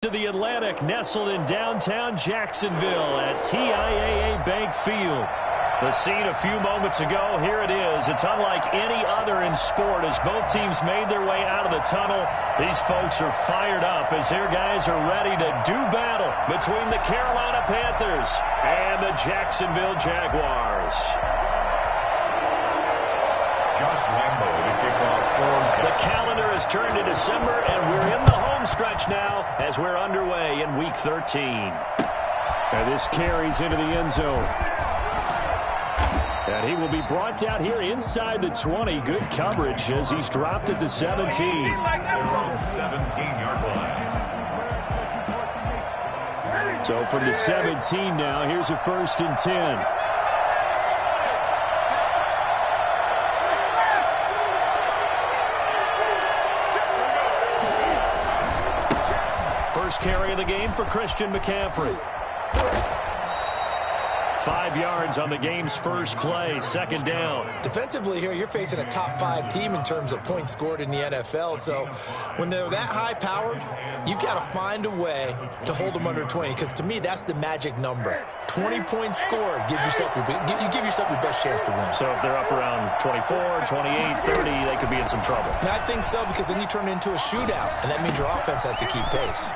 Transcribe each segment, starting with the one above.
To the Atlantic, nestled in downtown Jacksonville at TIAA Bank Field. The scene a few moments ago, here it is. It's unlike any other in sport as both teams made their way out of the tunnel. These folks are fired up as their guys are ready to do battle between the Carolina Panthers and the Jacksonville Jaguars. Josh Lambo to kick off for the calendar has turned to December, and we're in the home stretch now as we're underway in Week 13. And this carries into the end zone. And he will be brought down here inside the 20. Good coverage as he's dropped at the 17. They're on 17-yard line. So from the 17 now, here's a 1st and 10. First carry of the game for Christian McCaffrey. 5 yards on the game's first play, 2nd down. Defensively here, you're facing a top-5 team in terms of points scored in the NFL. So when they're that high-powered, you've got to find a way to hold them under 20. Because to me, that's the magic number. 20 points scored gives yourself you give yourself your best chance to win. So if they're up around 24, 28, 30, they could be in some trouble. I think so, because then you turn it into a shootout, and that means your offense has to keep pace.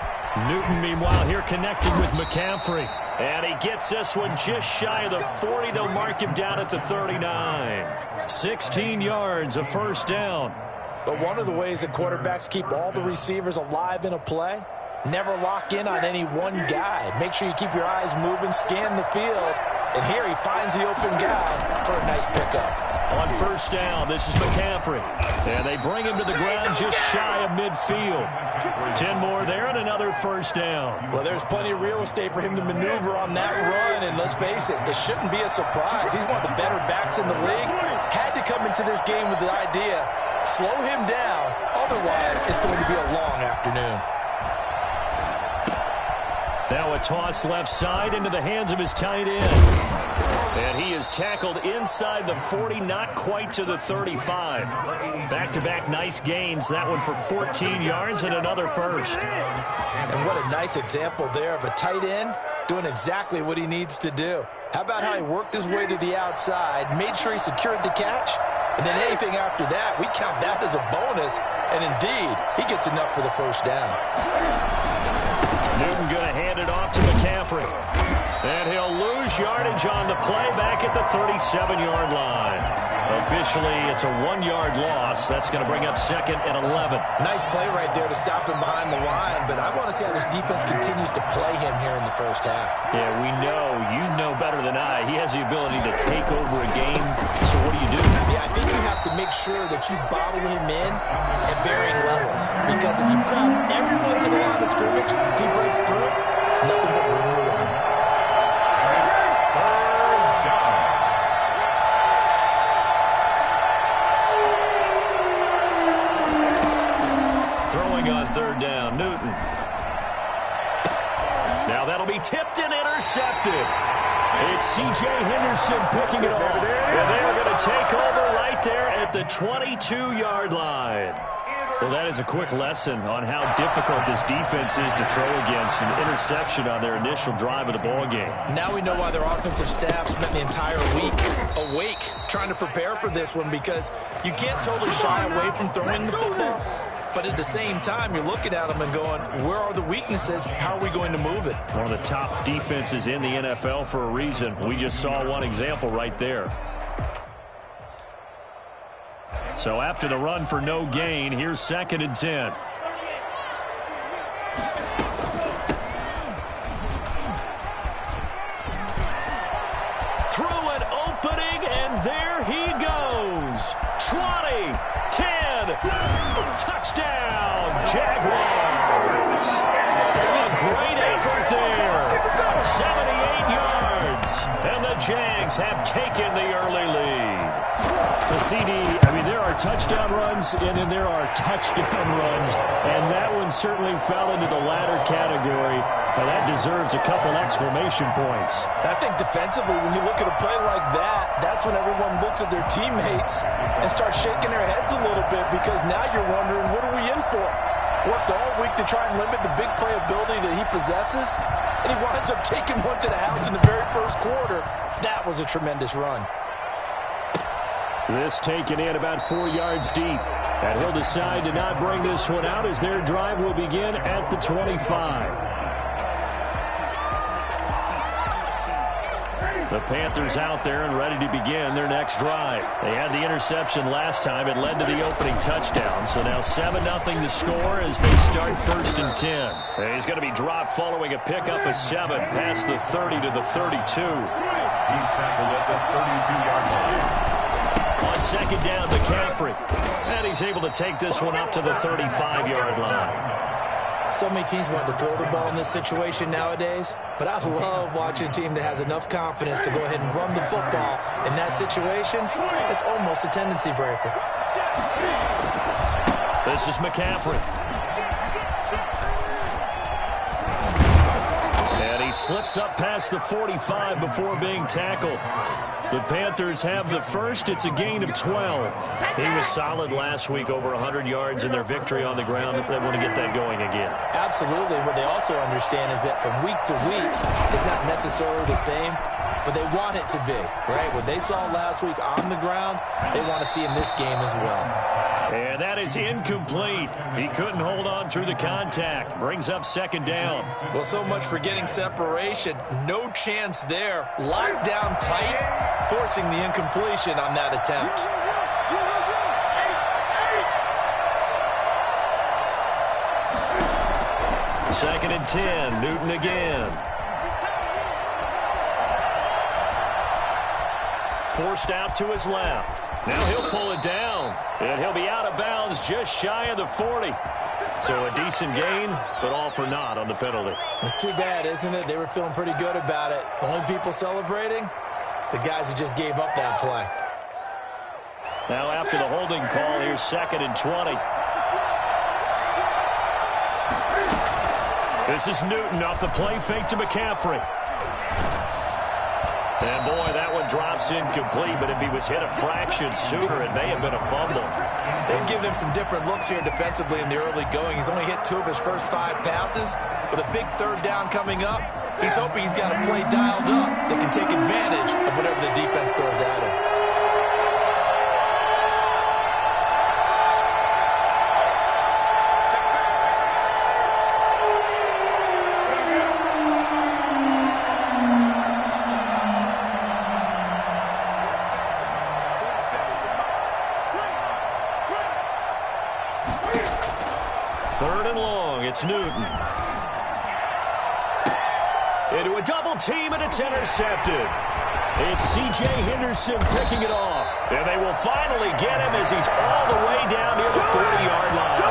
Newton, meanwhile, here connecting with McCaffrey. And he gets this one just shy of the 40. They'll mark him down at the 39. 16 yards, a 1st down. But one of the ways that quarterbacks keep all the receivers alive in a play, never lock in on any one guy. Make sure you keep your eyes moving, scan the field. And here he finds the open guy for a nice pickup. On 1st down, this is McCaffrey. And they bring him to the ground just shy of midfield. 10 more there and another 1st down. Well, there's plenty of real estate for him to maneuver on that run. And let's face it, it shouldn't be a surprise. He's one of the better backs in the league. Had to come into this game with the idea, slow him down. Otherwise, it's going to be a long afternoon. Now a toss left side into the hands of his tight end. And he is tackled inside the 40, not quite to the 35. Back-to-back nice gains. That one for 14 yards and another 1st. And what a nice example there of a tight end doing exactly what he needs to do. How about how he worked his way to the outside, made sure he secured the catch, and then anything after that, we count that as a bonus. And indeed, he gets enough for the 1st down. Newton going to hand it off to McCaffrey. And he'll lose yardage on the play back at the 37-yard line. Officially, it's a 1-yard loss. That's going to bring up 2nd and 11. Nice play right there to stop him behind the line, but I want to see how this defense continues to play him here in the 1st half. Yeah, we know. You know better than I. He has the ability to take over a game. So what do you do? Yeah, I think you have to make sure that you bottle him in at varying levels. Because if you crowd everyone to the line of scrimmage, if he breaks through, it's nothing but room to run. Throwing on 3rd down, Newton. Now that'll be tipped and intercepted. It's C.J. Henderson picking it off. And they are going to take over right there at the 22-yard line. Well, that is a quick lesson on how difficult this defense is to throw against. An interception on their initial drive of the ballgame. Now we know why their offensive staff spent the entire week awake trying to prepare for this one, because you can't totally shy away from throwing the football. But at the same time, you're looking at them and going, where are the weaknesses? How are we going to move it? One of the top defenses in the NFL for a reason. We just saw one example right there. So after the run for no gain, here's 2nd and 10. Through an opening, and there he goes. 20, 10, touchdown, Jaguars. A great effort there. 78 yards, and the Jags have taken the early lead. The CD, I mean, there are touchdown runs, and then there are touchdown runs, and that one certainly fell into the latter category. Now, that deserves a couple exclamation points. I think defensively, when you look at a play like that, that's when everyone looks at their teammates and starts shaking their heads a little bit, because now you're wondering, what are we in for? Worked all week to try and limit the big play ability that he possesses, and he winds up taking one to the house in the very first quarter. That was a tremendous run. This taken in about 4 yards deep. And he'll decide to not bring this one out as their drive will begin at the 25. The Panthers out there and ready to begin their next drive. They had the interception last time. It led to the opening touchdown. So now 7-0 the score as they start 1st and 10. And he's going to be dropped following a pickup of 7 past the 30 to the 32. He's tackled at the 32-yard line. On 2nd down, McCaffrey. And he's able to take this one up to the 35-yard line. So many teams want to throw the ball in this situation nowadays, but I love watching a team that has enough confidence to go ahead and run the football. In that situation, it's almost a tendency breaker. This is McCaffrey. And he slips up past the 45 before being tackled. The Panthers have the first. It's a gain of 12. He was solid last week, over 100 yards in their victory on the ground. They want to get that going again. Absolutely. What they also understand is that from week to week, it's not necessarily the same, but they want it to be, right? What they saw last week on the ground, they want to see in this game as well. And that is incomplete. He couldn't hold on through the contact. Brings up 2nd down. Well, so much for getting separation. No chance there. Locked down tight, forcing the incompletion on that attempt. Second and 10. Newton again. Forced out to his left. Now he'll pull it down, and he'll be out of bounds just shy of the 40. So a decent gain, but all for naught on the penalty. It's too bad, isn't it? They were feeling pretty good about it. The only people celebrating, the guys who just gave up that play. Now after the holding call, here's 2nd and 20. This is Newton off the play fake to McCaffrey. And, boy, that one drops incomplete, but if he was hit a fraction sooner, it may have been a fumble. They've given him some different looks here defensively in the early going. He's only hit 2 of his first 5 passes. With a big 3rd down coming up, he's hoping he's got a play dialed up that can take advantage of whatever the defense throws at him. It's Newton. Into a double team, and it's intercepted. It's C.J. Henderson picking it off. And they will finally get him as he's all the way down near the 40-yard line.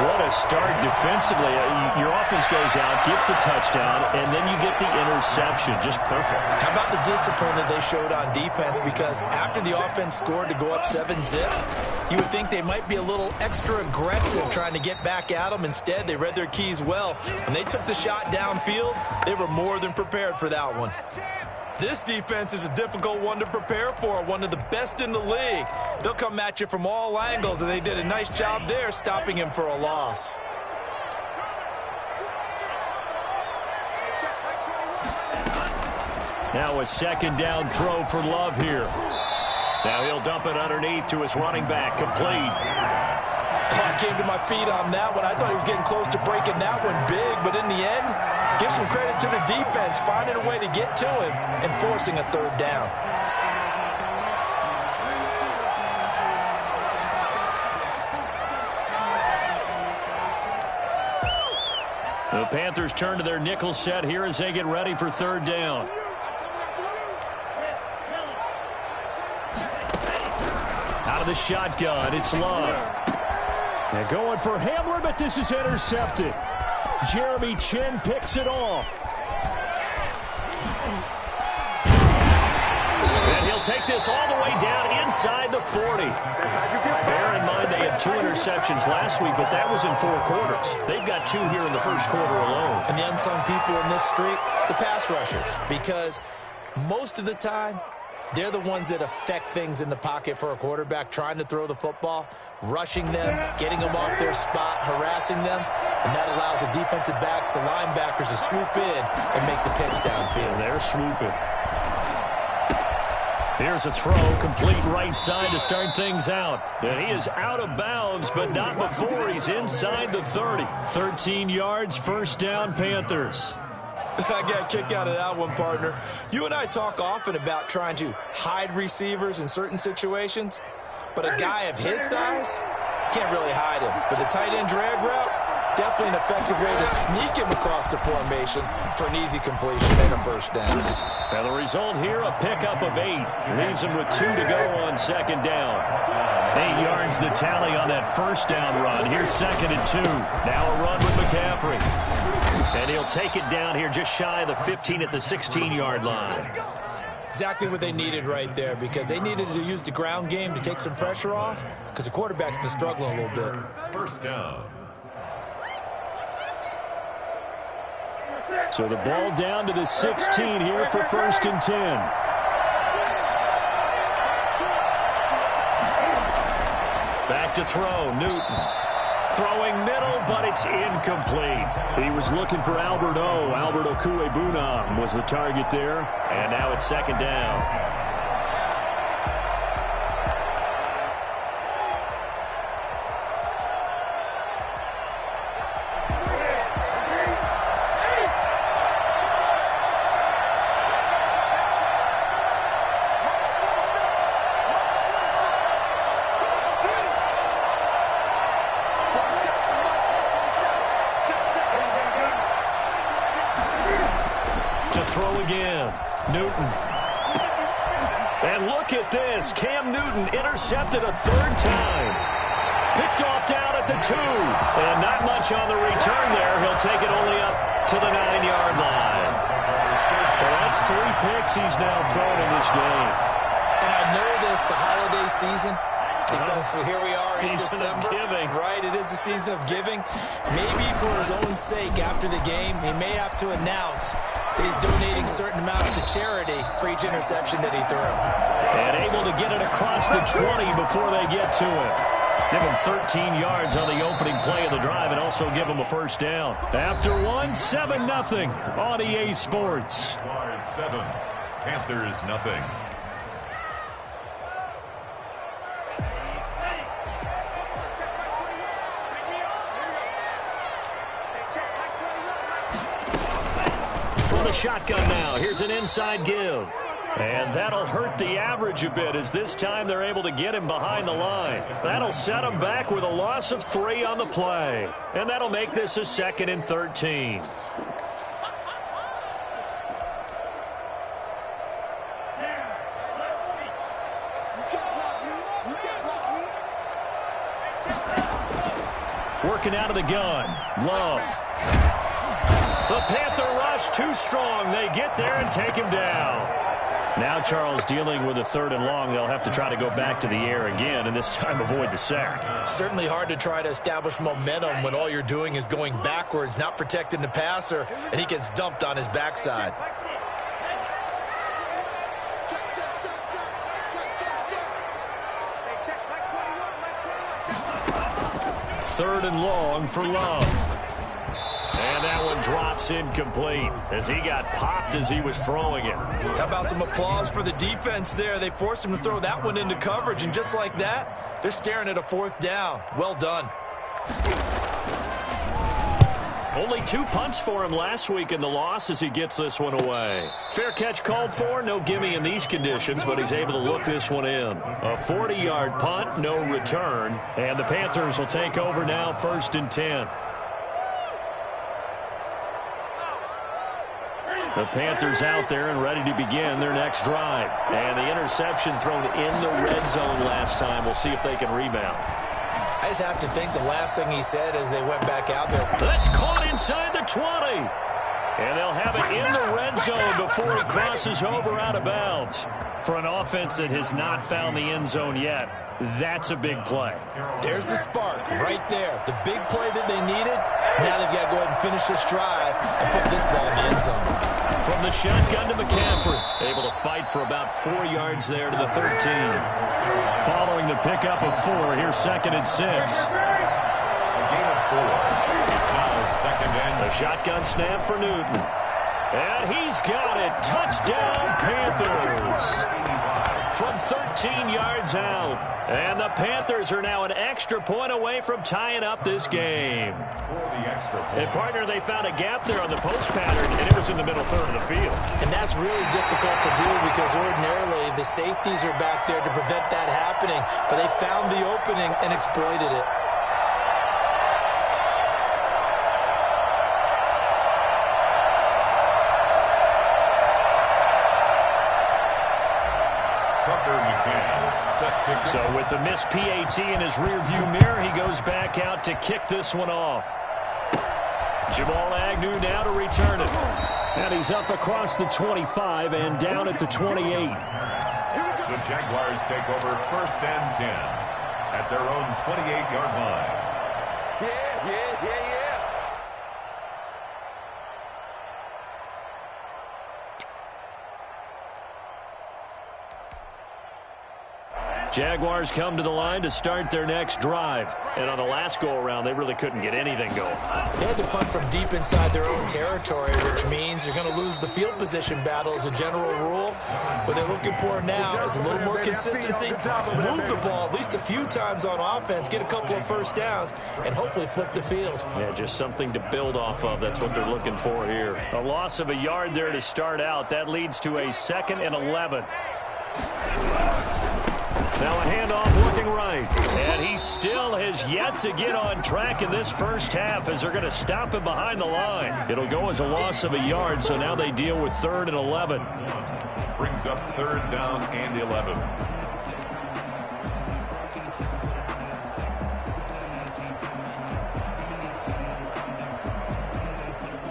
What a start defensively. Your offense goes out, gets the touchdown, and then you get the interception. Just perfect. How about the discipline that they showed on defense? Because after the offense scored to go up 7-zip, you would think they might be a little extra aggressive trying to get back at them. Instead, they read their keys well. When they took the shot downfield, they were more than prepared for that one. This defense is a difficult one to prepare for, one of the best in the league. They'll come at you from all angles, and they did a nice job there stopping him for a loss. Now a 2nd down throw for Love here. Now he'll dump it underneath to his running back, complete. I came to my feet on that one. I thought he was getting close to breaking that one big, but in the end, give some credit to the defense, finding a way to get to him and forcing a 3rd down. The Panthers turn to their nickel set here as they get ready for 3rd down. Out of the shotgun, it's Love. They're going for Hamler, but this is intercepted. Jeremy Chin picks it off. And he'll take this all the way down inside the 40. Bear in mind they had 2 interceptions last week, but that was in 4 quarters. They've got 2 here in the first quarter alone. And the unsung people in this streak, the pass rushers. Because most of the time, they're the ones that affect things in the pocket for a quarterback, trying to throw the football, rushing them, getting them off their spot, harassing them, and that allows the defensive backs, the linebackers, to swoop in and make the picks downfield. And they're swooping. Here's a throw, complete right side to start things out. And he is out of bounds, but not before he's inside the 30. 13 yards, first down, Panthers. I got a kick out of that one, partner. You and I talk often about trying to hide receivers in certain situations, but a guy of his size can't really hide him. But the tight end drag route, definitely an effective way to sneak him across the formation for an easy completion and a first down. And the result here, a pickup of 8. Leaves him with 2 to go on second down. 8 yards the tally on that first down run. Here's second and 2. Now a run with McCaffrey. And he'll take it down here just shy of the 15 at the 16-yard line. Exactly what they needed right there, because they needed to use the ground game to take some pressure off, because the quarterback's been struggling a little bit. First down. So the ball down to the 16 here for first and 10. Back to throw, Newton. Throwing middle, but it's incomplete. He was looking for Albert Okuebunam was the target there. And now it's second down. Throw again. Newton. And look at this. Cam Newton intercepted a third time. Picked off down at the 2. And not much on the return there. He'll take it only up to the 9-yard line. Well, that's 3 picks he's now thrown in this game. And I know this, the holiday season, because here we are in December. Season of giving. Right, it is the season of giving. Maybe for his own sake after the game, he may have to announce that he's donating certain amounts to charity for each interception that he threw. And able to get it across the 20 before they get to it. Give him 13 yards on the opening play of the drive and also give him a first down. After one, 7-0 on EA Sports. Jaguars 7, Panthers nothing. Shotgun now. Here's an inside give. And that'll hurt the average a bit as this time they're able to get him behind the line. That'll set him back with a loss of 3 on the play. And that'll make this a 2nd and 13. Working out of the gun. Love. The Panther rush too strong. They get there and take him down. Now Charles dealing with a 3rd and long. They'll have to try to go back to the air again and this time avoid the sack. Certainly hard to try to establish momentum when all you're doing is going backwards, not protecting the passer, and he gets dumped on his backside. Third and long for Love. And that one drops incomplete as he got popped as he was throwing it. How about some applause for the defense there? They forced him to throw that one into coverage, and just like that, they're staring at a 4th down. Well done. Only 2 punts for him last week in the loss as he gets this one away. Fair catch called for, no gimme in these conditions, but he's able to look this one in. A 40-yard punt, no return, and the Panthers will take over now, 1st and 10. The Panthers out there and ready to begin their next drive. And the interception thrown in the red zone last time. We'll see if they can rebound. I just have to think the last thing he said as they went back out there. That's caught inside the 20. And they'll have it in the red zone before he crosses over out of bounds. For an offense that has not found the end zone yet, That's a big play. There's the spark right there. The big play that they needed. Now they've got to go ahead and finish this drive and put this ball in the end zone. From the shotgun to McCaffrey. Able to fight for about 4 yards there to the 13. Following the pickup of 4, here's 2nd and 6. A gain of 4. It's now 2nd and A shotgun snap for Newton. And he's got it. Touchdown, Panthers. From 13 yards out. And the Panthers are now an extra point away from tying up this game. And, partner, they found a gap there on the post pattern, and it was in the middle third of the field. And that's really difficult to do because ordinarily the safeties are back there to prevent that happening. But they found the opening and exploited it. So with the missed PAT in his rearview mirror, he goes back out to kick this one off. Jamal Agnew now to return it. And he's up across the 25 and down at the 28. The Jaguars take over 1st and 10 at their own 28-yard line. Yeah. Jaguars come to the line to start their next drive. And on the last go-around, they really couldn't get anything going. They had to punt from deep inside their own territory, which means you're going to lose the field position battle as a general rule. What they're looking for now is a little more consistency, move the ball at least a few times on offense, get a couple of first downs, and hopefully flip the field. Yeah, just something to build off of. That's what they're looking for here. A loss of a yard there to start out. That leads to a 2nd and 11. Now a handoff looking right. And he still has yet to get on track in this first half as they're going to stop him behind the line. It'll go as a loss of a yard, so now they deal with 3rd and 11. Brings up 3rd down and 11.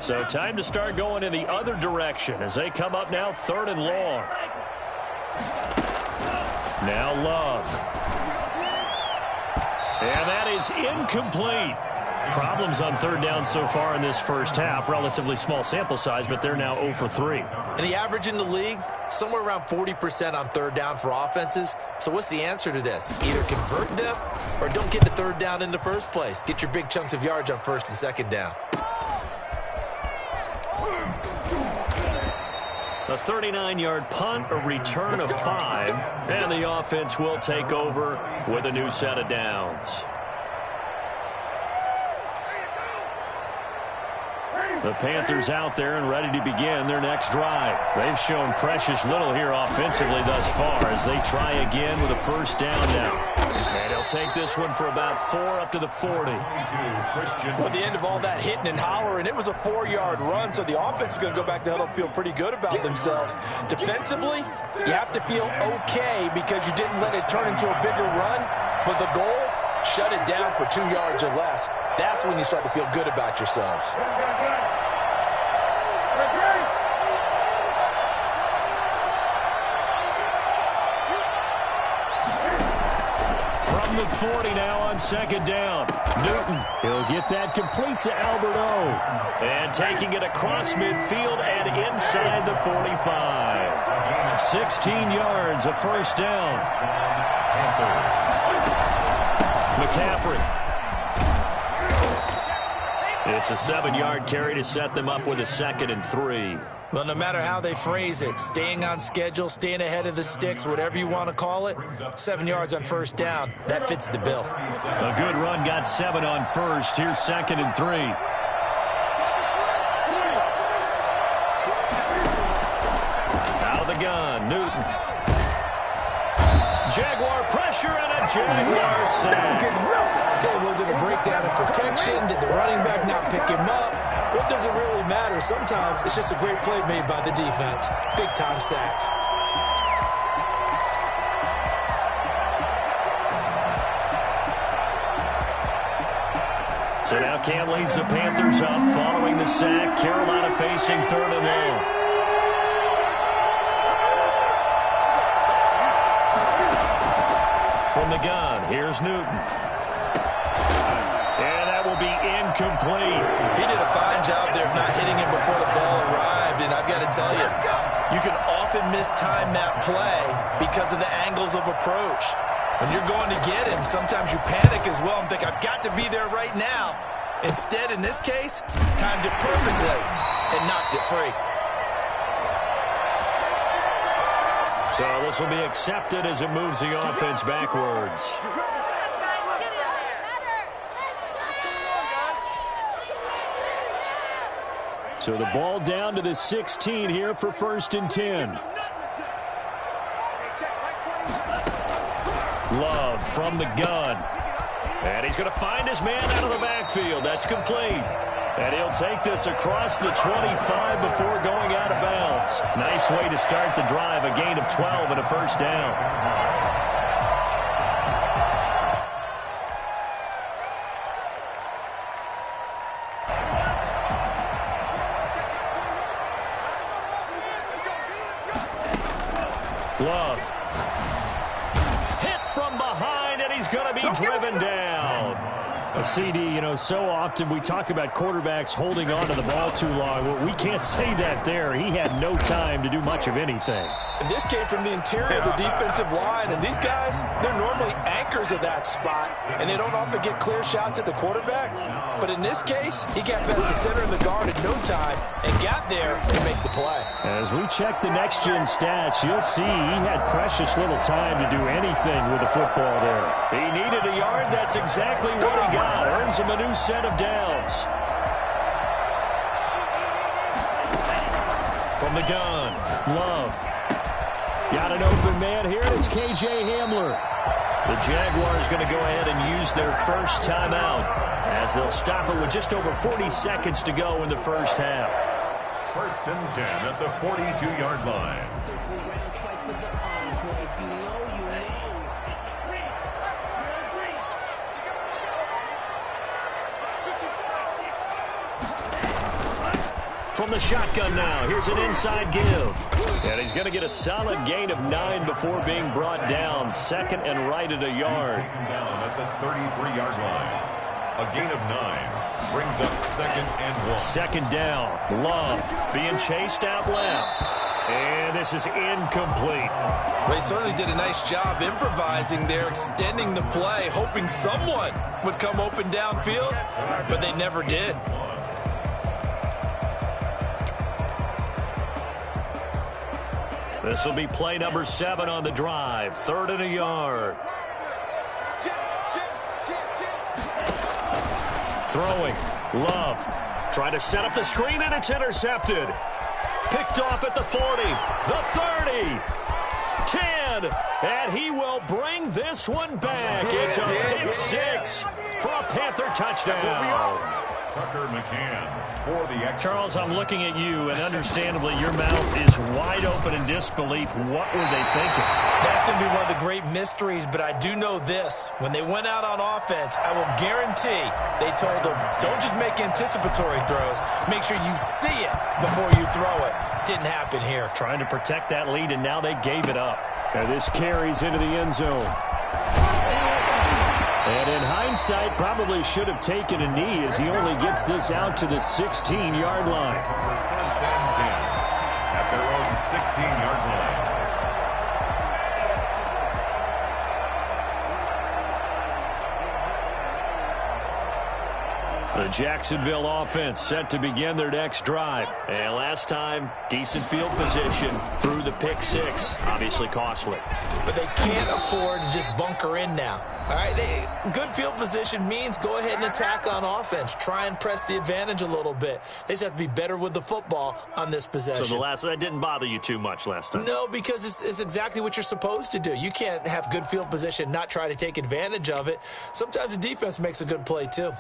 So time to start going in the other direction as they come up now 3rd and long. Now Love. And that is incomplete. Problems on 3rd down so far in this first half. Relatively small sample size, but they're now 0 for 3. And the average in the league, somewhere around 40% on 3rd down for offenses. So what's the answer to this? Either convert them or don't get to 3rd down in the first place. Get your big chunks of yards on 1st and 2nd down. A 39-yard punt, a return of 5, and the offense will take over with a new set of downs. The Panthers out there and ready to begin their next drive. They've shown precious little here offensively thus far as they try again with a first down now. And he'll take this one for about 4 up to the 40. Well, at the end of all that hitting and hollering, it was a 4-yard run, so the offense is going to go back to huddle and feel pretty good about themselves. Defensively, you have to feel okay because you didn't let it turn into a bigger run, but the goal, shut it down for 2 yards or less. That's when you start to feel good about yourselves. From the 40 now on 2nd down. Newton. He'll get that complete to Alberto. And taking it across midfield and inside the 45. 16 yards, a first down. McCaffrey. It's a 7-yard carry to set them up with a 2nd and 3. Well, no matter how they phrase it, staying on schedule, staying ahead of the sticks, whatever you want to call it, 7 yards on 1st down, that fits the bill. A good run, got 7 on 1st. Here's 2nd and 3. Out of the gun, Newton. Jaguar pressure and a Jaguar sack. Was it a breakdown in protection? Did the running back not pick him up? What does it really matter? Sometimes it's just a great play made by the defense. Big-time sack. So now Cam leads the Panthers up following the sack. Carolina facing 3rd and long. From From the gun, here's Newton. And that will be incomplete. He did a fine job there of not hitting him before the ball arrived, and I've got to tell you, you can often mistime that play because of the angles of approach. When you're going to get him, sometimes you panic as well and think, I've got to be there right now. Instead, in this case, timed it perfectly and knocked it free. So this will be accepted as it moves the offense backwards. So the ball down to the 16 here for 1st and 10. Love from the gun. And he's going to find his man out of the backfield. That's complete. And he'll take this across the 25 before going out of bounds. Nice way to start the drive. A gain of 12 and a first down. Love. Hit from behind, and he's going to be driven down. CD, you know, so often we talk about quarterbacks holding on to the ball too long. Well, we can't say that there. He had no time to do much of anything. And this came from the interior of the defensive line, and these guys, they're normally anchors of that spot, and they don't often get clear shots at the quarterback. But in this case, he got past the center of the guard in no time and got there to make the play. As we check the next-gen stats, you'll see he had precious little time to do anything with the football there. He needed a yard. That's exactly what he got. Earns him a new set of downs. From the gun, Love. Got an open man here. It's K.J. Hamler. The Jaguars going to go ahead and use their first timeout as they'll stop it with just over 40 seconds to go in the first half. 1st and 10 at the 42-yard line. From the shotgun now, here's an inside give. And he's going to get a solid gain of 9 before being brought down. 2nd and right at a yard. Down at the 33-yard line. A gain of 9 brings up 2nd and 1. 2nd down. Love being chased out left. And this is incomplete. Well, he certainly did a nice job improvising there, extending the play, hoping someone would come open downfield, but they never did. This will be play number 7 on the drive. 3rd and a yard. Throwing. Love. Trying to set up the screen, and it's intercepted. Picked off at the 40. The 30. 10. And he will bring this one back. It's a pick 6 for a Panther touchdown. Tucker McCann for the extra. Charles, I'm looking at you, and understandably, your mouth is wide open in disbelief. What were they thinking? That's going to be one of the great mysteries, but I do know this. When they went out on offense, I will guarantee they told them, don't just make anticipatory throws. Make sure you see it before you throw it. Didn't happen here. Trying to protect that lead, and now they gave it up. And this carries into the end zone. And in hindsight, probably should have taken a knee as he only gets this out to the 16-yard line. 1st and 10 at their own 16-yard line. The Jacksonville offense set to begin their next drive. And last time, decent field position through the pick 6. Obviously costly. But they can't afford to just bunker in now. All right, good field position means go ahead and attack on offense. Try and press the advantage a little bit. They just have to be better with the football on this possession. So that didn't bother you too much last time? No, because it's exactly what you're supposed to do. You can't have good field position, not try to take advantage of it. Sometimes the defense makes a good play too.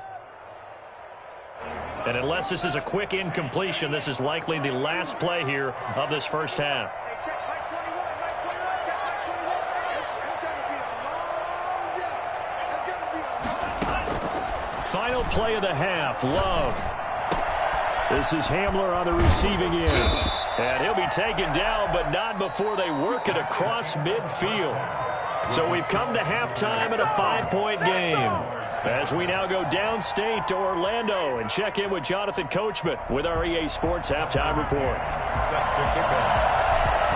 And unless this is a quick incompletion, this is likely the last play here of this first half. Final play of the half, Love. This is Hamler on the receiving end. And he'll be taken down, but not before they work it across midfield. So we've come to halftime in a 5-point game. As we now go downstate to Orlando and check in with Jonathan Coachman with our EA Sports Halftime Report. Set to kick off.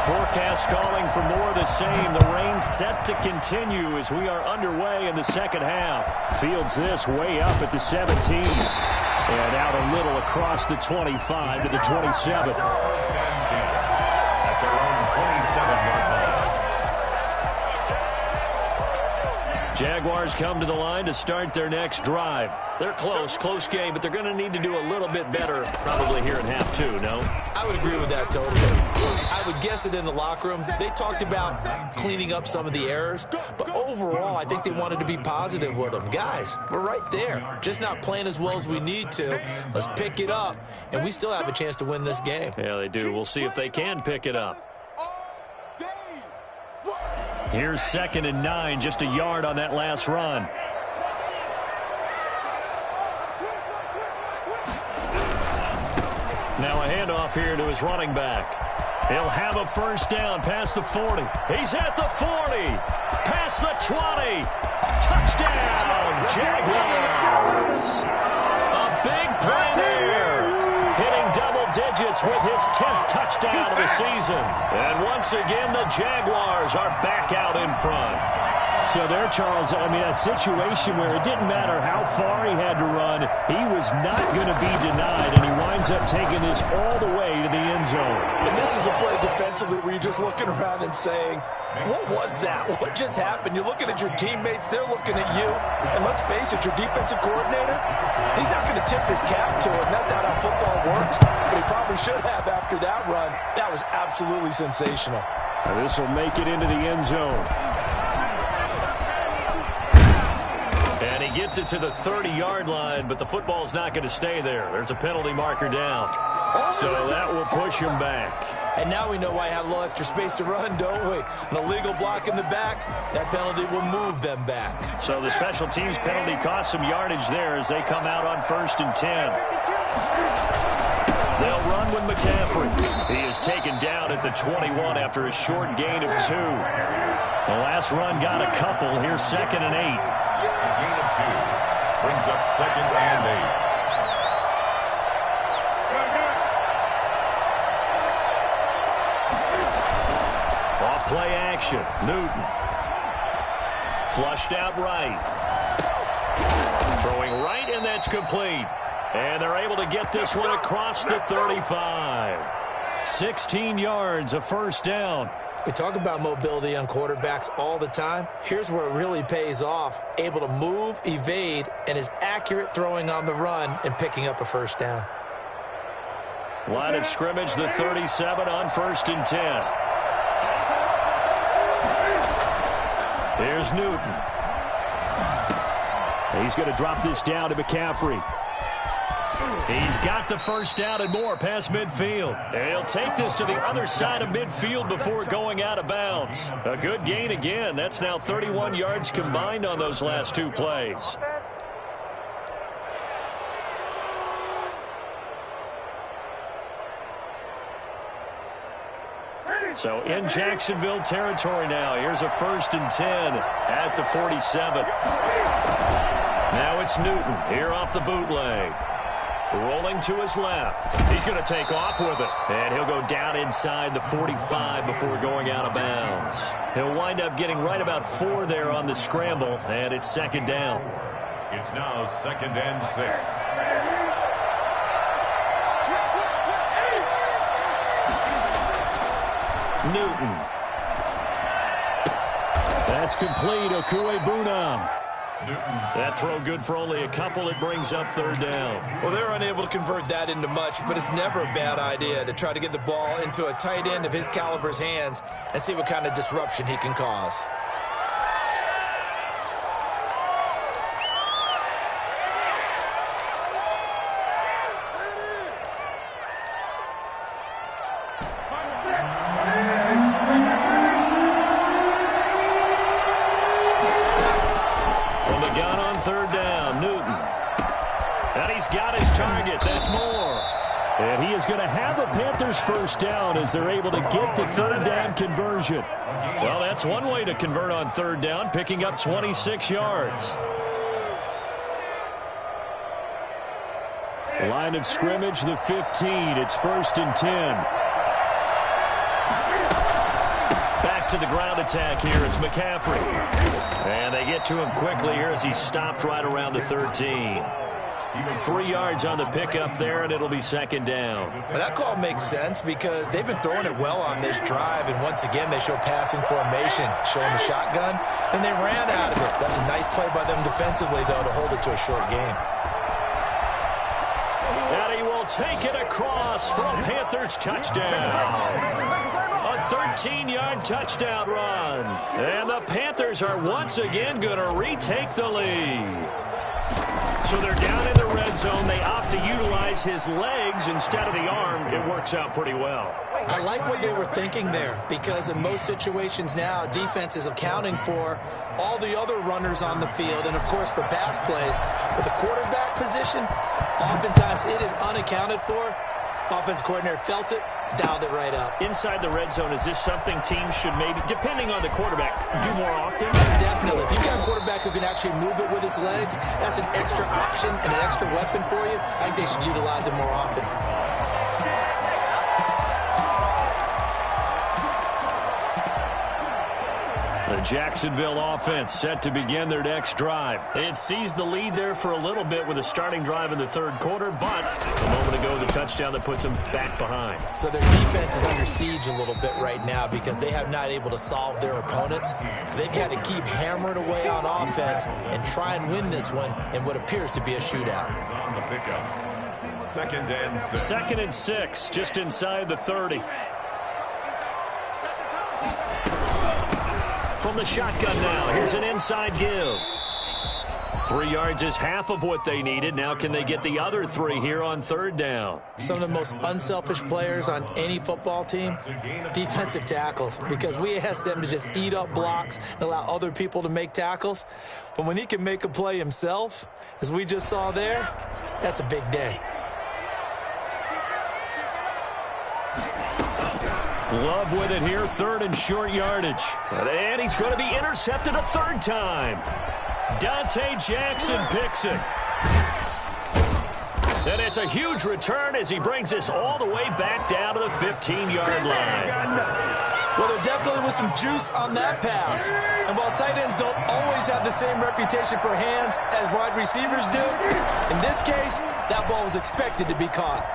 Forecast calling for more of the same. The rain set to continue as we are underway in the second half. Fields this way up at the 17. And out a little across the 25 to the 27. First and 10 at their own 27-yard line. Jaguars come to the line to start their next drive. They're close game, but they're going to need to do a little bit better probably here in half two, no? I would agree with that totally. I would guess it in the locker room. They talked about cleaning up some of the errors, but overall, I think they wanted to be positive with them. Guys, we're right there. Just not playing as well as we need to. Let's pick it up, and we still have a chance to win this game. Yeah, they do. We'll see if they can pick it up. Here's 2nd and 9, just a yard on that last run. Now a handoff here to his running back. He'll have a first down past the 40. He's at the 40. Past the 20. Touchdown, Jaguars. A big play there. Hitting double digits with his 10th touchdown of the season. And once again, the Jaguars are back out in front. So there, Charles, I mean, a situation where it didn't matter how far he had to run, he was not going to be denied, and he winds up taking this all the way to the end zone. And this is a play defensively where you're just looking around and saying, what was that? What just happened? You're looking at your teammates, they're looking at you. And let's face it, your defensive coordinator, he's not going to tip his cap to him. That's not how football works. But he probably should have after that run. That was absolutely sensational. And this will make it into the end zone. And he gets it to the 30-yard line, but the football's not going to stay there. There's a penalty marker down. So that will push him back. And now we know why he had a little extra space to run, don't we? An illegal block in the back, that penalty will move them back. So the special teams penalty cost some yardage there as they come out on 1st and 10. They'll run with McCaffrey. He is taken down at the 21 after a short gain of 2. The last run got a couple. Here's 2nd and 8. A gain of 2 brings up 2nd and 8. Off play action. Newton. Flushed out right. Throwing right, and that's complete. And they're able to get this one across the 35. 16 yards, a first down. We talk about mobility on quarterbacks all the time. Here's where it really pays off. Able to move, evade, and is accurate throwing on the run and picking up a first down. Line of scrimmage, the 37 on 1st and 10. Here's Newton. He's going to drop this down to McCaffrey. He's got the first down and more past midfield. And he'll take this to the other side of midfield before going out of bounds. A good gain again. That's now 31 yards combined on those last 2 plays. So in Jacksonville territory now. Here's a 1st and 10 at the 47. Now it's Newton here off the bootleg. Rolling to his left. He's going to take off with it. And he'll go down inside the 45 before going out of bounds. He'll wind up getting right about 4 there on the scramble, and it's 2nd down. It's now 2nd and 6. Newton. That's complete. Okuebunam. That throw good for only a couple. It brings up 3rd down. Well, they're unable to convert that into much, but it's never a bad idea to try to get the ball into a tight end of his caliber's hands and see what kind of disruption he can cause. And he is going to have a Panthers first down as they're able to get the third down conversion. Well, that's one way to convert on third down, picking up 26 yards. Line of scrimmage, the 15. It's 1st and 10. Back to the ground attack here. It's McCaffrey. And they get to him quickly here as he stopped right around the 13. 3 yards on the pickup there, and it'll be 2nd down. Well, that call makes sense because they've been throwing it well on this drive, and once again they show passing formation, showing the shotgun, and they ran out of it. That's a nice play by them defensively, though, to hold it to a short game. And he will take it across for a Panthers touchdown. A 13-yard touchdown run. And the Panthers are once again going to retake the lead. So they're down in the red zone. They opt to utilize his legs instead of the arm. It works out pretty well. I like what they were thinking there because in most situations now, defense is accounting for all the other runners on the field and, of course, for pass plays. But the quarterback position, oftentimes it is unaccounted for. Offense coordinator felt it, dialed it right up. Inside the red zone, is this something teams should maybe, depending on the quarterback, do more often? Definitely. If you've got a quarterback who can actually move it with his legs, that's an extra option and an extra weapon for you. I think they should utilize it more often. The Jacksonville offense set to begin their next drive. It seized the lead there for a little bit with a starting drive in the third quarter, but a moment ago the touchdown that puts them back behind. So their defense is under siege a little bit right now because they have not able to solve their opponents. So they've got to keep hammering away on offense and try and win this one in what appears to be a shootout. On the pickup. 2nd and 6. 2nd and 6, just inside the 30. From the shotgun now, here's an inside give. 3 yards is half of what they needed. Now can they get the other 3 here on third down? Some of the most unselfish players on any football team, defensive tackles, because we ask them to just eat up blocks and allow other people to make tackles. But when he can make a play himself, as we just saw there, that's a big day. Love with it here, 3rd and short yardage. And he's going to be intercepted a 3rd time. Dante Jackson picks it. And it's a huge return as he brings this all the way back down to the 15-yard line. Well, there definitely was some juice on that pass. And while tight ends don't always have the same reputation for hands as wide receivers do, in this case, that ball was expected to be caught.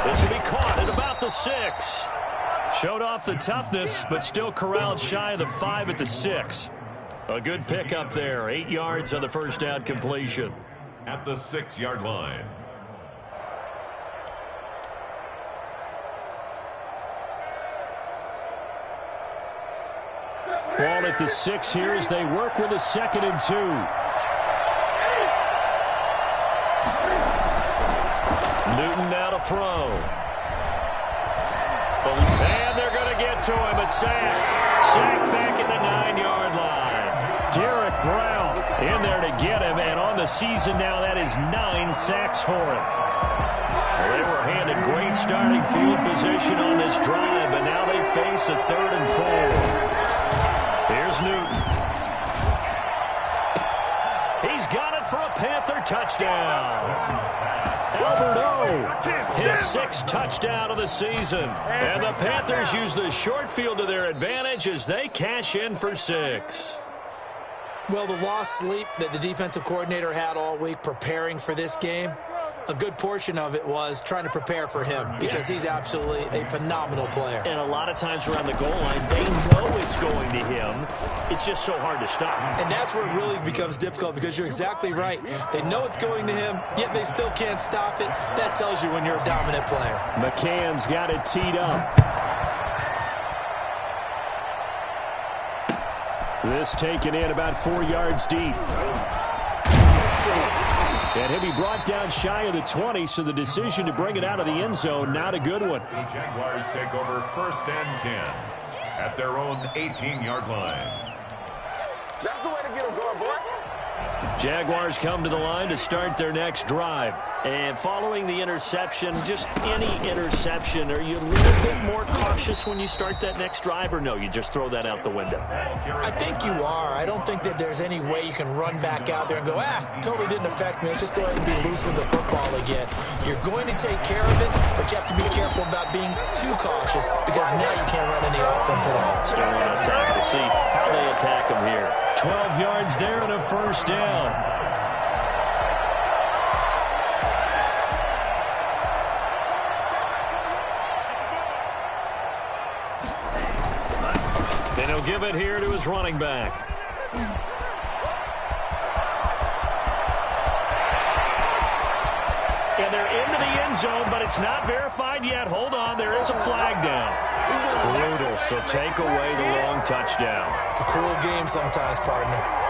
This will be caught at about the 6. Showed off the toughness, but still corralled shy of the 5 at the 6. A good pickup there. 8 yards on the first down completion. At the 6-yard line. Ball at the 6 here as they work with a 2nd and 2. Newton now to throw. And they're going to get to him. A sack. Sack back at the 9-yard line. Derek Brown in there to get him. And on the season now, that is 9 sacks for him. Well, they were handed great starting field position on this drive, but now they face a 3rd and 4. Here's Newton. He's got it for a Panther touchdown. Albert O, his 6th touchdown of the season. And the Panthers use the short field to their advantage as they cash in for 6. Well, the lost sleep that the defensive coordinator had all week preparing for this game, a good portion of it was trying to prepare for him because he's absolutely a phenomenal player. And a lot of times around the goal line, they know it's going to him. It's just so hard to stop. And that's where it really becomes difficult because you're exactly right. They know it's going to him, yet they still can't stop it. That tells you when you're a dominant player. McCann's got it teed up. This taken in about 4 yards deep. And he'll be brought down shy of the 20, so the decision to bring it out of the end zone, not a good one. The Jaguars take over 1st and 10 at their own 18-yard line. That's the way to get them going, boy. Jaguars come to the line to start their next drive. And following the interception, just any interception, are you a little bit more cautious when you start that next drive, or no, you just throw that out the window? I think you are. I don't think that there's any way you can run back out there and go, totally didn't affect me. Let's just go ahead and be loose with the football again. You're going to take care of it, but you have to be careful about being too cautious because now you can't run any offense at all. Still want to attack. We'll see how they attack them here. 12 yards there and a first down. And he'll give it here to his running back. And they're into the end zone, but it's not verified yet. Hold on, there is a flag down. Brutal, so take away the long touchdown. It's a cruel game sometimes, partner.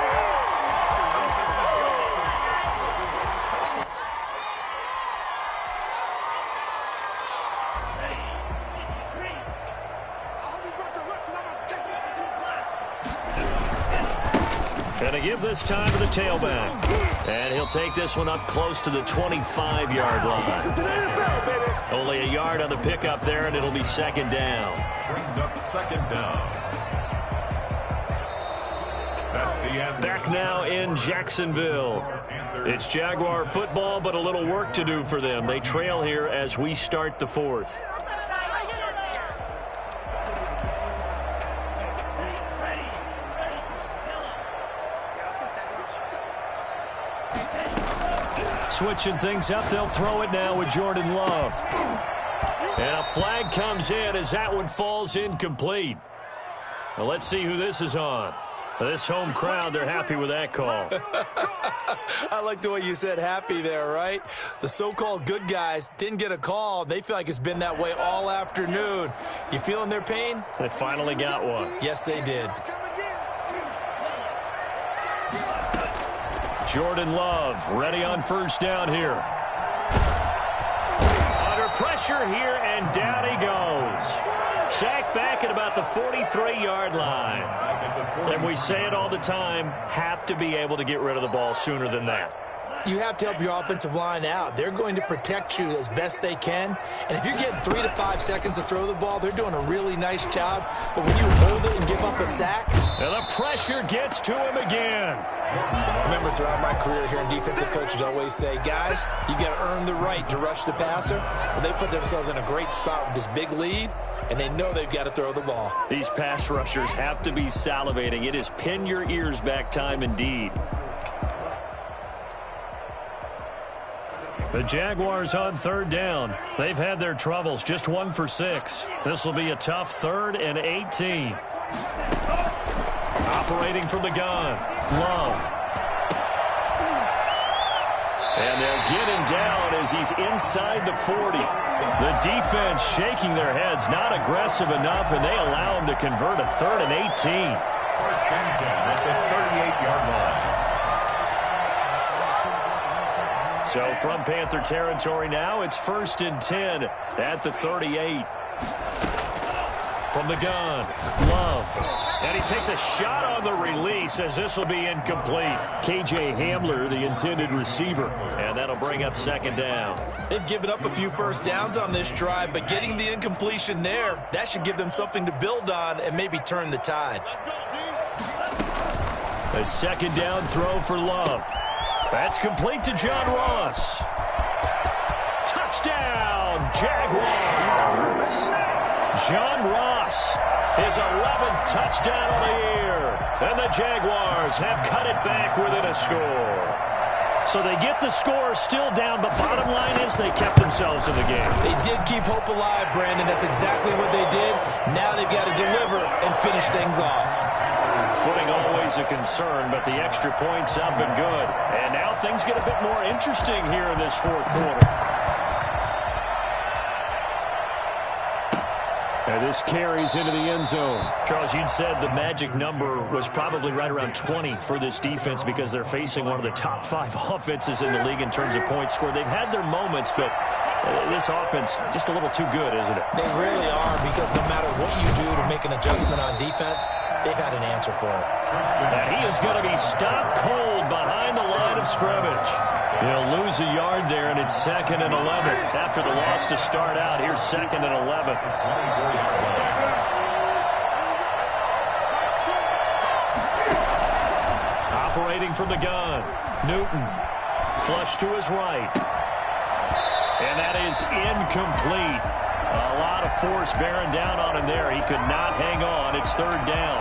Going to give this time to the tailback. And he'll take this one up close to the 25-yard line. Only a yard on the pickup there, and it'll be second down. Brings up second down. That's the end. Back now in Jacksonville. It's Jaguar football, but a little work to do for them. They trail here as we start the fourth. Switching things up, they'll throw it now with Jordan Love. And a flag comes in as that one falls incomplete. Well, let's see who this is on. This home crowd, they're happy with that call. I like the way you said happy there, right? The so-called good guys didn't get a call. They feel like it's been that way all afternoon. You feeling their pain? They finally got one. Yes, they did. Jordan Love ready on first down here. Under pressure here, and down he goes. Sacked back at about the 43-yard line. And we say it all the time, have to be able to get rid of the ball sooner than that. You have to help your offensive line out. They're going to protect you as best they can. And if you're getting 3 to 5 seconds to throw the ball, they're doing a really nice job. But when you hold it and give up a sack. And the pressure gets to him again. Remember, throughout my career here in defensive coaches always say, guys, you got to earn the right to rush the passer. Well, they put themselves in a great spot with this big lead, and they know they've got to throw the ball. These pass rushers have to be salivating. It is pin your ears back time indeed. The Jaguars on third down. They've had their troubles, just 1 for 6. This will be a tough 3rd and 18. Operating from the gun, Love. And they'll get him down as he's inside the 40. The defense shaking their heads, not aggressive enough, and they allow him to convert a 3rd and 18. First and 10 at the 38-yard line. So from Panther territory now, it's 1st and 10 at the 38. From the gun, Love. And he takes a shot on the release as this will be incomplete. K.J. Hamler, the intended receiver. And that'll bring up second down. They've given up a few first downs on this drive, but getting the incompletion there, that should give them something to build on and maybe turn the tide. A second down throw for Love. That's complete to John Ross. Touchdown, Jaguars. John Ross, his 11th touchdown of the year. And the Jaguars have cut it back within a score. So they get the score still down, but bottom line is they kept themselves in the game. They did keep hope alive, Brandon. That's exactly what they did. Now they've got to deliver and finish things off. Footing always a concern, but the extra points have been good. And now things get a bit more interesting here in this 4th quarter. And this carries into the end zone. Charles, you'd said the magic number was probably right around 20 for this defense because they're facing one of the top 5 offenses in the league in terms of points scored. They've had their moments, but this offense just a little too good, isn't it? They really are, because no matter what you do to make an adjustment on defense, they've had an answer for it. And he is going to be stopped cold behind the line of scrimmage. He'll lose a yard there, and it's 2nd and 11. After the loss to start out, here's 2nd and 11. Operating from the gun, Newton. Flush to his right. And that is incomplete. A lot of force bearing down on him there. He could not hang on. It's 3rd down.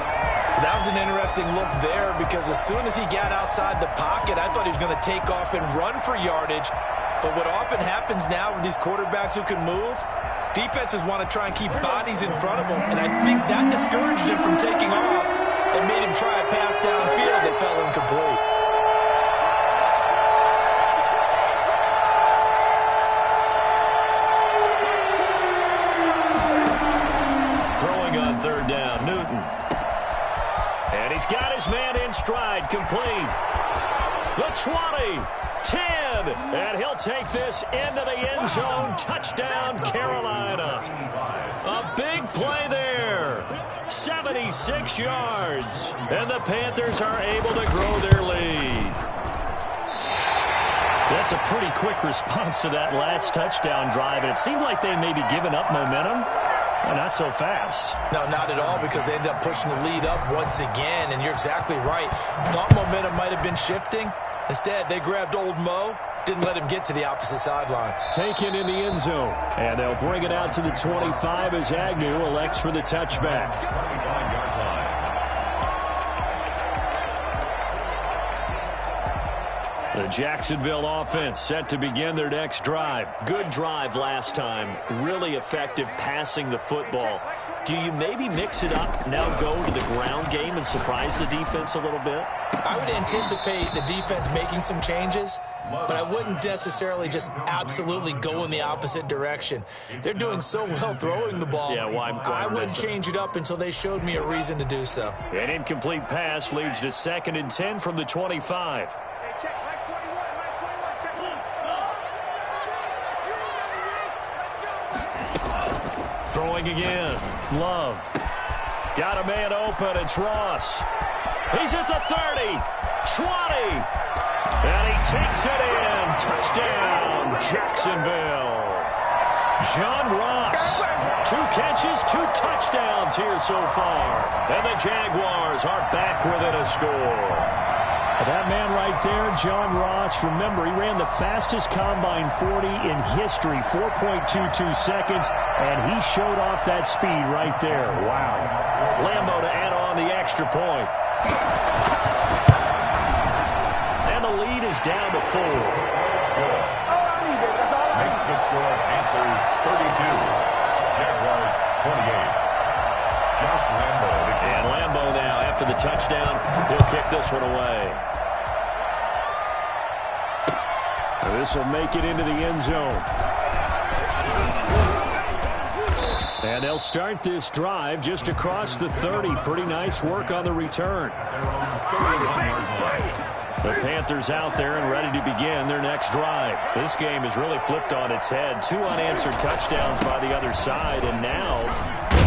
That was an interesting look there because as soon as he got outside the pocket, I thought he was going to take off and run for yardage. But what often happens now with these quarterbacks who can move, defenses want to try and keep bodies in front of them. And I think that discouraged him from taking off and made him try a pass downfield that fell incomplete. Throwing on 3rd down, Newton. And he's got his man in stride, complete. The 20, 10, and he'll take this into the end zone. Touchdown, Carolina. A big play there. 76 yards. And the Panthers are able to grow their lead. That's a pretty quick response to that last touchdown drive. And it seemed like they may be giving up momentum. Well, not so fast. No, not at all, because they ended up pushing the lead up once again, and you're exactly right. Thought momentum might have been shifting. Instead, they grabbed old Mo, didn't let him get to the opposite sideline. Taken in the end zone, and they'll bring it out to the 25 as Agnew elects for the touchback. 25-yard line. The Jacksonville offense set to begin their next drive. Good drive last time. Really effective passing the football. Do you maybe mix it up, now go to the ground game and surprise the defense a little bit? I would anticipate the defense making some changes, but I wouldn't necessarily just absolutely go in the opposite direction. They're doing so well throwing the ball. Yeah, why I wouldn't change it up until they showed me a reason to do so. An incomplete pass leads to 2nd and 10 from the 25. Throwing again. Love. Got a man open. It's Ross. He's at the 30. 20. And he takes it in. Touchdown, Jacksonville. John Ross. 2 catches, 2 touchdowns here so far. And the Jaguars are back within a score. That man right there, John Ross, remember, he ran the fastest combine 40 in history, 4.22 seconds, and he showed off that speed right there. Wow. Lambo to add on the extra point. And the lead is down to 4. Makes the score Panthers 32, Jaguars 28. Josh Lambo. And Lambo now, after the touchdown, he'll kick this one away. This will make it into the end zone. And they'll start this drive just across the 30. Pretty nice work on the return. The Panthers out there and ready to begin their next drive. This game is really flipped on its head. 2 unanswered touchdowns by the other side, and now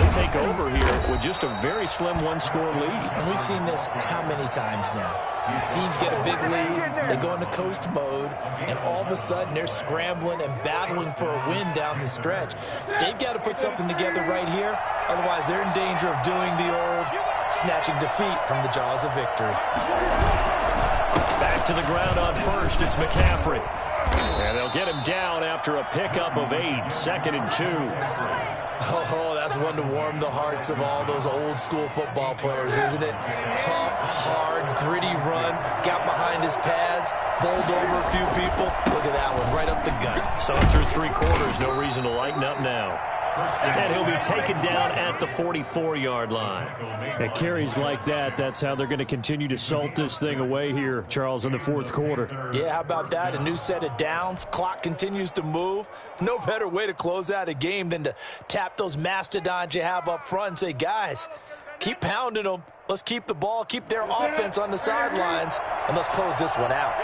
they take over here with just a very slim 1-score lead. And we've seen this how many times now? Teams get a big lead, they go into coast mode, and all of a sudden they're scrambling and battling for a win down the stretch. They've got to put something together right here, otherwise they're in danger of doing the old snatching defeat from the jaws of victory. Back to the ground on first, it's McCaffrey. And they'll get him down after a pickup of 8, 2nd and 2. Oh, that's one to warm the hearts of all those old school football players, isn't it? Tough, hard, gritty run, got behind his pads, bowled over a few people. Look at that one, right up the gut. So through 3 quarters, no reason to lighten up now. And he'll be taken down at the 44-yard line. At carries like that, that's how they're going to continue to salt this thing away here, Charles, in the 4th quarter. Yeah, how about that? A new set of downs. Clock continues to move. No better way to close out a game than to tap those mastodons you have up front and say, guys, keep pounding them. Let's keep the ball, keep their offense on the sidelines, and let's close this one out.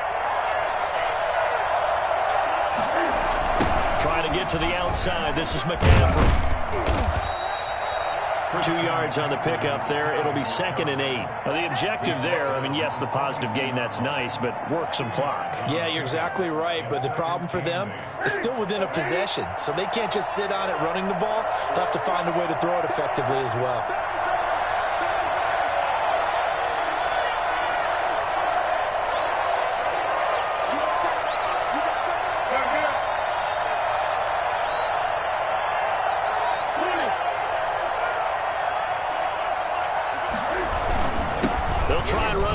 Trying to get to the outside. This is McCaffrey. 2 yards on the pickup there. It'll be 2nd and 8. Now, the objective there, I mean, yes, the positive gain, that's nice, but work some clock. Yeah, you're exactly right, but the problem for them is still within a possession, so they can't just sit on it running the ball. They'll have to find a way to throw it effectively as well.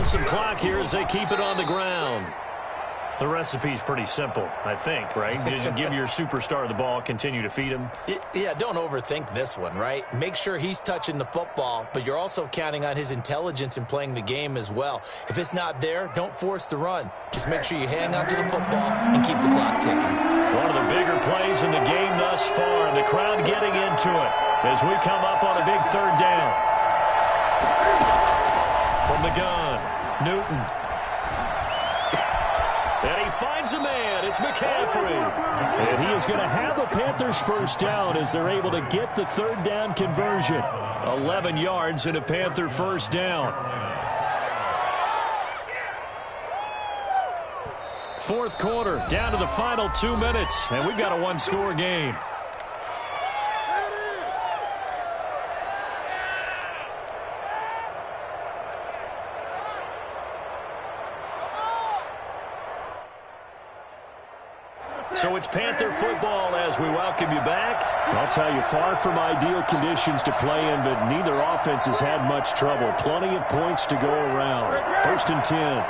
Some clock here as they keep it on the ground. The recipe's pretty simple, I think, right? Just give your superstar the ball, continue to feed him. Yeah, don't overthink this one, right? Make sure he's touching the football, but you're also counting on his intelligence in playing the game as well. If it's not there, don't force the run. Just make sure you hang on to the football and keep the clock ticking. One of the bigger plays in the game thus far, and the crowd getting into it as we come up on a big 3rd down. From the gun, Newton. And he finds a man. It's McCaffrey. And he is going to have a Panthers first down as they're able to get the 3rd down conversion. 11 yards and a Panther first down. 4th quarter, down to the final 2 minutes, and we've got a 1-score game. So it's Panther football as we welcome you back. I'll tell you, far from ideal conditions to play in, but neither offense has had much trouble. Plenty of points to go around. 1st and 10.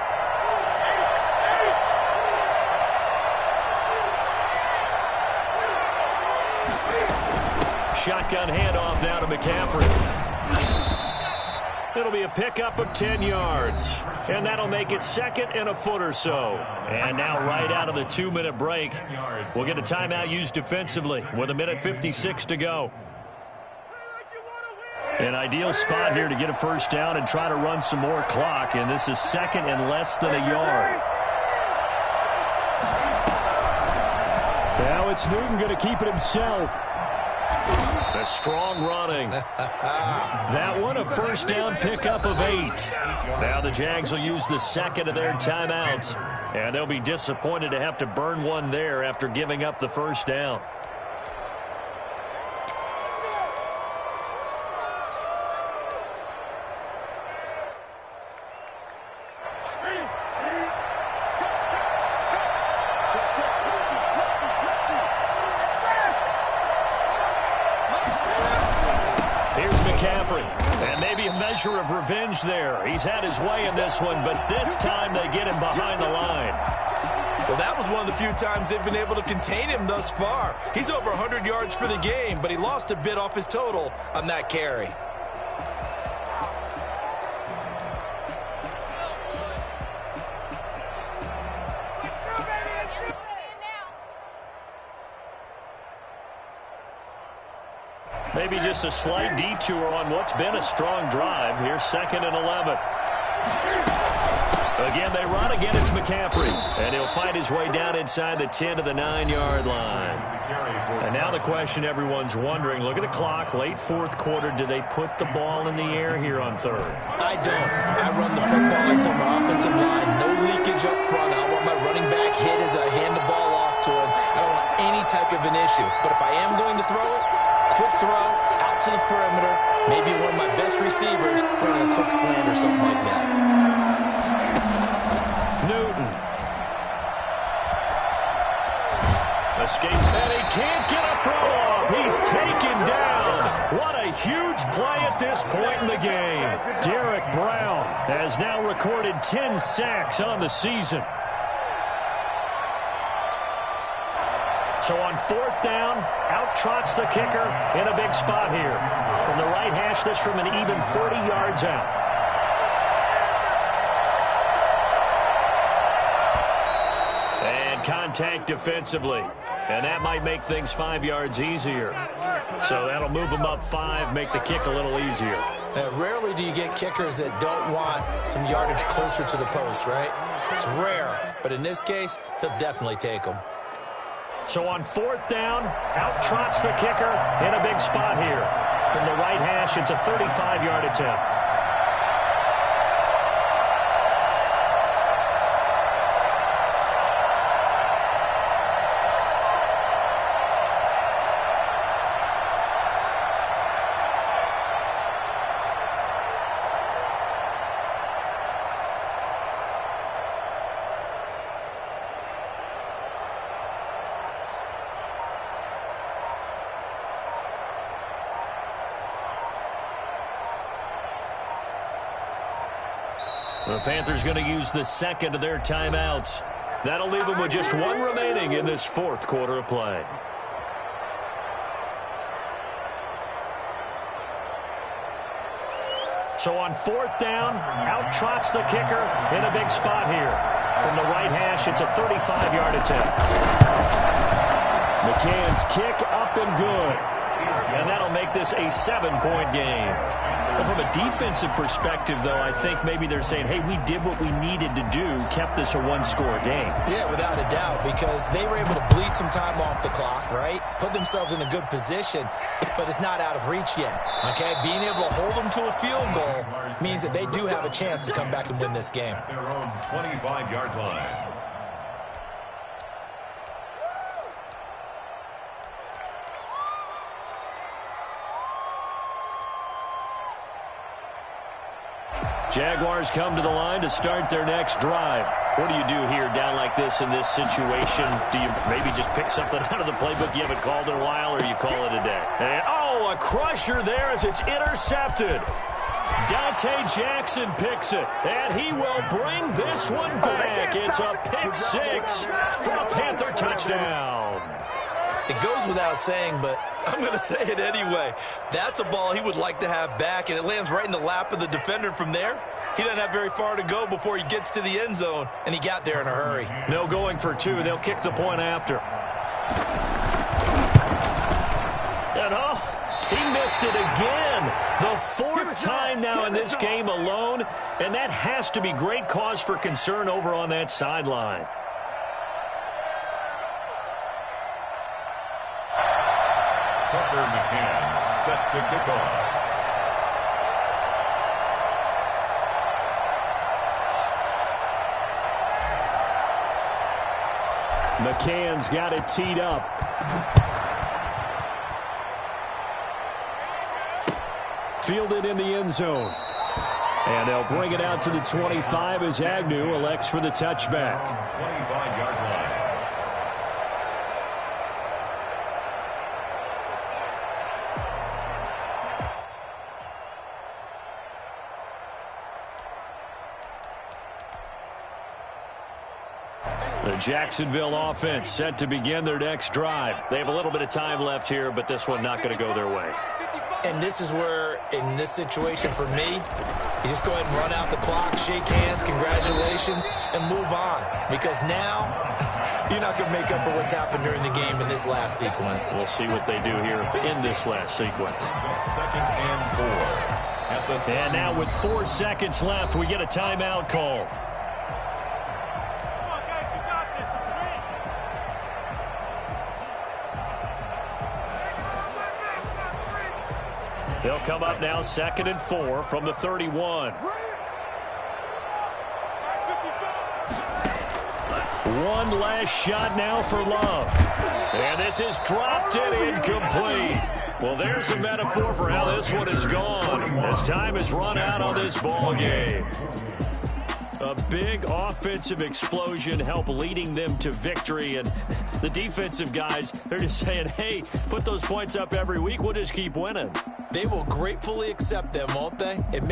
Shotgun handoff now to McCaffrey. It'll be a pickup of 10 yards. And that'll make it 2nd and a foot or so. And now right out of the 2-minute break, we'll get a timeout used defensively with 1:56 to go. An ideal spot here to get a first down and try to run some more clock. And this is 2nd and less than a yard. Now it's Newton going to keep it himself. A strong running. That one a first down pickup of 8. Now the Jags will use the 2nd of their timeouts. And they'll be disappointed to have to burn one there after giving up the first down. Measure of revenge there. He's had his way in this one, but this time they get him behind the line. Well, that was one of the few times they've been able to contain him thus far. He's over 100 yards for the game, but he lost a bit off his total on that carry. Maybe just a slight detour on what's been a strong drive. Here's 2nd and 11. Again, they run. Again, it's McCaffrey. And he'll find his way down inside the 10 to the 9-yard line. And now the question everyone's wondering, look at the clock, late 4th quarter. Do they put the ball in the air here on 3rd? I don't. I run the football. I tell my offensive line, no leakage up front. I don't want my running back hit as I hand the ball off to him. I don't want any type of an issue. But if I am going to throw it, quick throw, out to the perimeter, maybe one of my best receivers running a quick slant or something like that. Newton. Escape, and he can't get a throw off. He's taken down. What a huge play at this point in the game. Derek Brown has now recorded 10 sacks on the season. So on 4th down, out trots the kicker in a big spot here. From the right hash, this from an even 40 yards out. And contact defensively. And that might make things 5 yards easier. So that'll move them up 5, make the kick a little easier. Rarely do you get kickers that don't want some yardage closer to the post, right? It's rare. But in this case, he'll definitely take them. So on 4th down, out trots the kicker in a big spot here. From the right hash, it's a 35-yard attempt. The Panthers going to use the second of their timeouts. That'll leave them with just one remaining in this fourth quarter of play. So on fourth down, out trots the kicker in a big spot here. From the right hash, it's a 35-yard attempt. McCann's kick up and good. And that'll make this a 7-point game. Well, from a defensive perspective, though, I think maybe they're saying, hey, we did what we needed to do, kept this a one-score game. Yeah, without a doubt, because they were able to bleed some time off the clock, right? Put themselves in a good position, but it's not out of reach yet, okay? Being able to hold them to a field goal means that they do have a chance to come back and win this game. Their own 25-yard line. Jaguars come to the line to start their next drive. What do you do here down like this in this situation? Do you maybe just pick something out of the playbook you haven't called in a while, or you call it a day? And, oh, a crusher there as it's intercepted. Dante Jackson picks it, and he will bring this one back. It's a pick six for a Panther touchdown. It goes without saying, but I'm going to say it anyway. That's a ball he would like to have back, and it lands right in the lap of the defender from there. He doesn't have very far to go before he gets to the end zone, and he got there in a hurry. No going for two. They'll kick the point after. And oh, he missed it again. The fourth time now in this game alone, and that has to be great cause for concern over on that sideline. McCann set to kick off. McCann's got it teed up. Fielded in the end zone. And they'll bring it out to the 25 as Agnew elects for the touchback. 25-yard line. The Jacksonville offense set to begin their next drive. They have a little bit of time left here, but this one not going to go their way. And this is where, in this situation for me, you just go ahead and run out the clock, shake hands, congratulations, and move on. Because now, you're not going to make up for what's happened during the game in this last sequence. We'll see what they do here in this last sequence. Second and 4. And now with 4 seconds left, we get a timeout call. They'll come up now, 2nd and 4 from the 31. One last shot now for Love. And this is dropped and incomplete. Well, there's a metaphor for how this one is gone as time has run out on this ball game. A big offensive explosion helped leading them to victory. And the defensive guys, they're just saying, hey, put those points up every week. We'll just keep winning. They will gratefully accept them, won't they? It makes